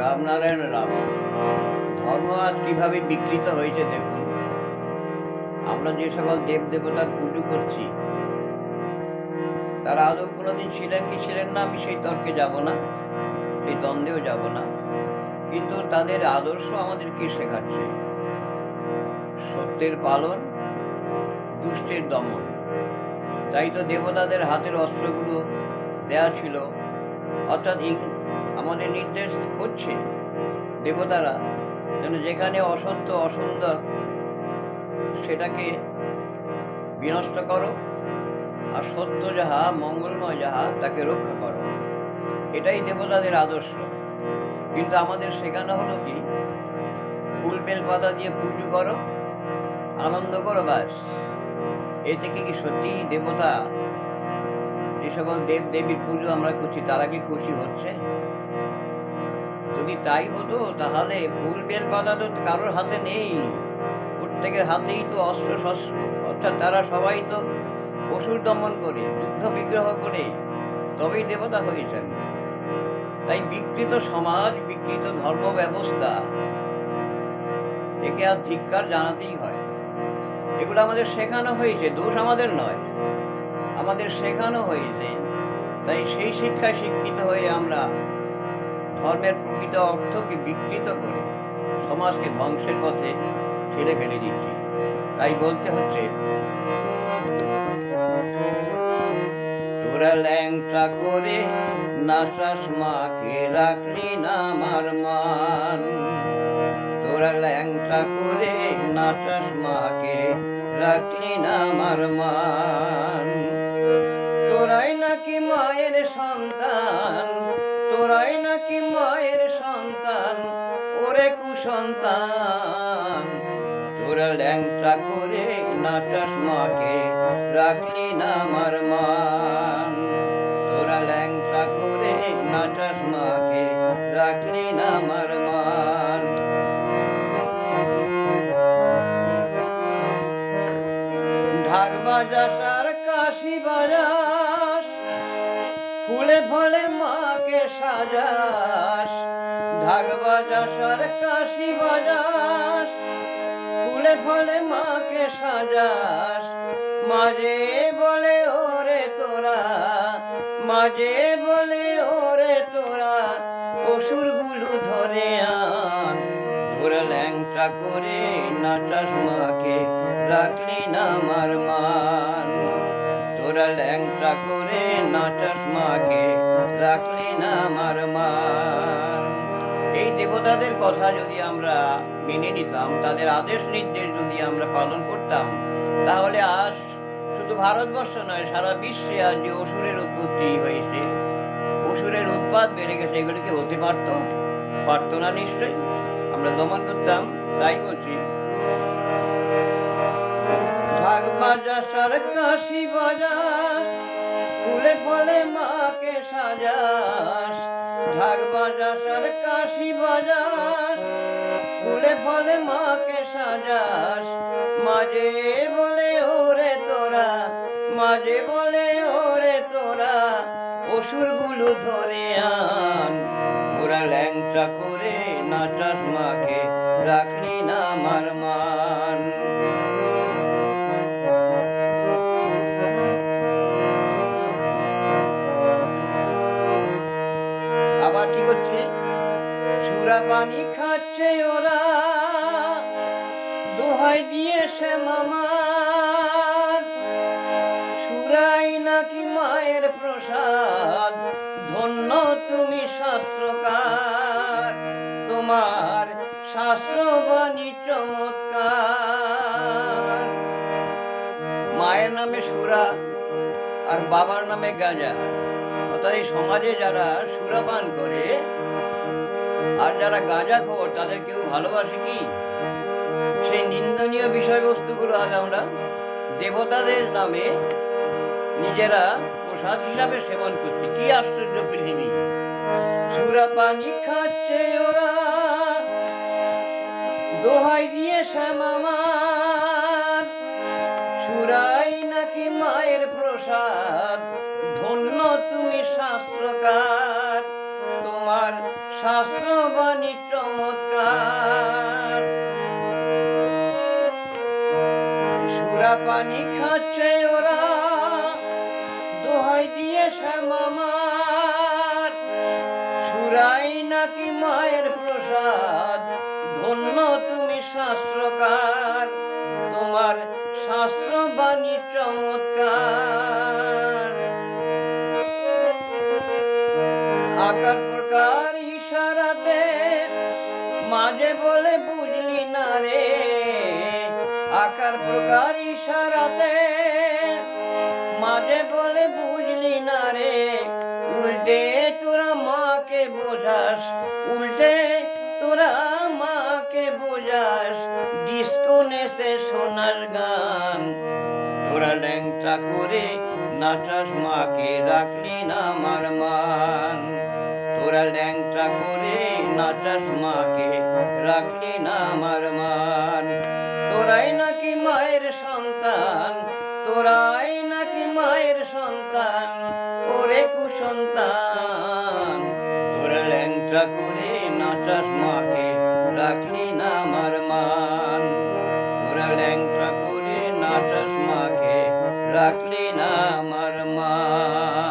রামনারায়ণ রাম। ধর্ম আজ কিভাবে বিকৃত হয়েছে দেখুন। আমরা যে সকল দেব দেবতার পুজো করছি তারা আদৌ কোনোদিন ছিলেন কি ছিলেন না আমি সেই তর্কে যাব না, সেই দ্বন্দ্বেও যাব না। কিন্তু তাদের আদর্শ আমাদের কি শেখাচ্ছে? সত্যের পালন, দুষ্টের দমন। তাই তো দেবতাদের হাতের অস্ত্রগুলো দেয়া ছিল, অর্থাৎ আমাদের নির্দেশ করছে দেবতারা যেন যেখানে অসত্য অসুন্দর সেটাকে বিনষ্ট করো, আর সত্য যাহা মঙ্গলময় যাহা তাকে রক্ষা করো। এটাই দেবতাদের আদর্শ। কিন্তু আমাদের শেখানো হলো কি, ফুল বেল পাতা দিয়ে পুজো করো, আনন্দ করো, ব্যাস। এ থেকে কি সত্যি দেবতা, যে সকল দেব দেবীর পুজো আমরা করছি তারা কি খুশি হচ্ছে? যদি তাই হতো তাহলে ফুল বেল পাতা তো কারোর হাতে নেই, প্রত্যেকের হাতেই তো অস্ত্র শস্ত্র। অর্থাৎ তারা সবাই তো অসুর দমন করে, যুদ্ধ বিগ্রহ করে তবেই দেবতা হয়েছেন। তাই বিকৃত সমাজ, বিকৃত ধর্ম ব্যবস্থা, একে আর ধিক্কার জানাতেই হয়। এগুলো আমাদের শেখানো হয়েছে, দোষ আমাদের নয়, আমাদের শেখানো হয়েছে। তাই সেই শিক্ষায় শিক্ষিত হয়ে আমরা ধর্মের প্রকৃত অর্থকে বিকৃত করে সমাজকে ধ্বংসের পথে ঠেলে ফেলে দিচ্ছি। তাই বলতে হচ্ছে, তোরা ল্যাংটা করে নাচাস মাকে রাখলি না আমার মান। তোরা ল্যাংটা করে নাচাস মাকে রাখলি না আমার মান। তোরাই নাকি মায়ের সন্তান, তোরাই নাকি মায়ের সন্তান, ওরে কুসন্তান। তোরা ল্যাংটা করে নাচাস মাকে রাখলি না আমার মান। তোরা ল্যাংটা করে নাচাস মাকে রাখলি না আমার মান। ঢাক বাজাস আর কাশি বাজাস, ফুলে ফলে মাকে সাজাস। ঢাক বাজাস আর কাশি বাজাস, ফুলে ফলে মাকে সাজাস। মাঝে বলে ওরে তোরা, মাঝে বলে ওরে তোরা, অসুরগুলো ধরে আন। তোরা ল্যাংটা করে নাচাস মাকে রাখলি না আমার মান। তোরা ল্যাংটা করে নাচাস মাকে রাখলি না আমার মান। এই দেবতাদের কথা যদি আমরা মেনে নিতাম, তাদের আদেশ নির্দেশ যদি আমরা পালন করতাম, তাহলে আজ শুধু ভারতবর্ষ নয়, সারা বিশ্বে আজ যে অসুরের উৎপত্তি হয়েছে, অসুরের উৎপাত বেড়ে গেছে, এগুলো কি হতে পারতো? পারতো না নিশ্চয়ই। আমরা দমন করতাম। তাই বলছি, ঢাক বাজাস আর কাশি বাজাস, ফুলে ফলে মাকে সাজাস। ঢাক বাজাস আর কাশি বাজাস, ফুলে ফলে মাকে সাজাস। মাঝে বলে ওরে তোরা, মাঝে বলে ওরে তোরা, অসুরগুলো ধরে আন। ওরা ল্যাংটা করে নাচাস মাকে রাখলি না আমার মান। আবার কি করছে? সুরা পানি খাচ্ছে ওরা, দোহাই দিয়ে সে মামার। সুরাই নাকি মায়ের প্রসাদ, ধন্য তুমি শাস্ত্রকার। তোমার শাস্ত্রবাণী চমৎকার। মায়ের নামে সুরা আর বাবার নামে গাঁজা। অর্থাৎ এই সমাজে যারা সুরাপান করে আর যারা গাঁজাখোর, তাদের কেউ ভালোবাসে কি? সেই নিন্দনীয় বিষয়বস্তুগুলো আজ আমরা দেবতাদের নামে নিজেরা প্রসাদ হিসাবে সেবন করছি। কি আশ্চর্য পৃথিবী! সুরাপানি খাচ্ছে ওরা, দোহাই দিয়ে শ্যামামার। সুরাই নাকি মায়ের প্রসাদ, ধন্য তুমি শাস্ত্রকার। তোমার তোমার শাস্ত্রবাণী চমৎকার। সুরা পানি খাচ্ছে ওরা, দোহাই দিয়ে শ্যামামার, সুরাই নাকি মায়ের প্রসাদ, ধন্য তুমি শাস্ত্রকার, তোমার শাস্ত্রবাণী চমৎকার। আকার প্রকার ইশারাতে মাঝে বলে বুঝলি না রে, আকার প্রকার ইশারাতে মাঝে বলে বুঝলি না রে, উল্টে তোরা মাকে বোঝাস, উল্টে তোরা মাকে বোঝাস, ডিস্কো নেচে শোনাস গান। তোরা ল্যাংটা করে নাচাস মাকে, রাখলি না আমার মান। তোরা ল্যাংটা করে নাচাস মাকে, রাখলি না আমার মান। তোরাই নাকি মায়ের সন্তান, তোরাই নাকি মায়ের সন্তান, ওরে কুসন্তান। তোরা ল্যাংটা করে নাচাস মাকে, রাখলি না আমার মান। তোরা ল্যাংটা করে নাচাস মাকে, রাখলি না আমার মান।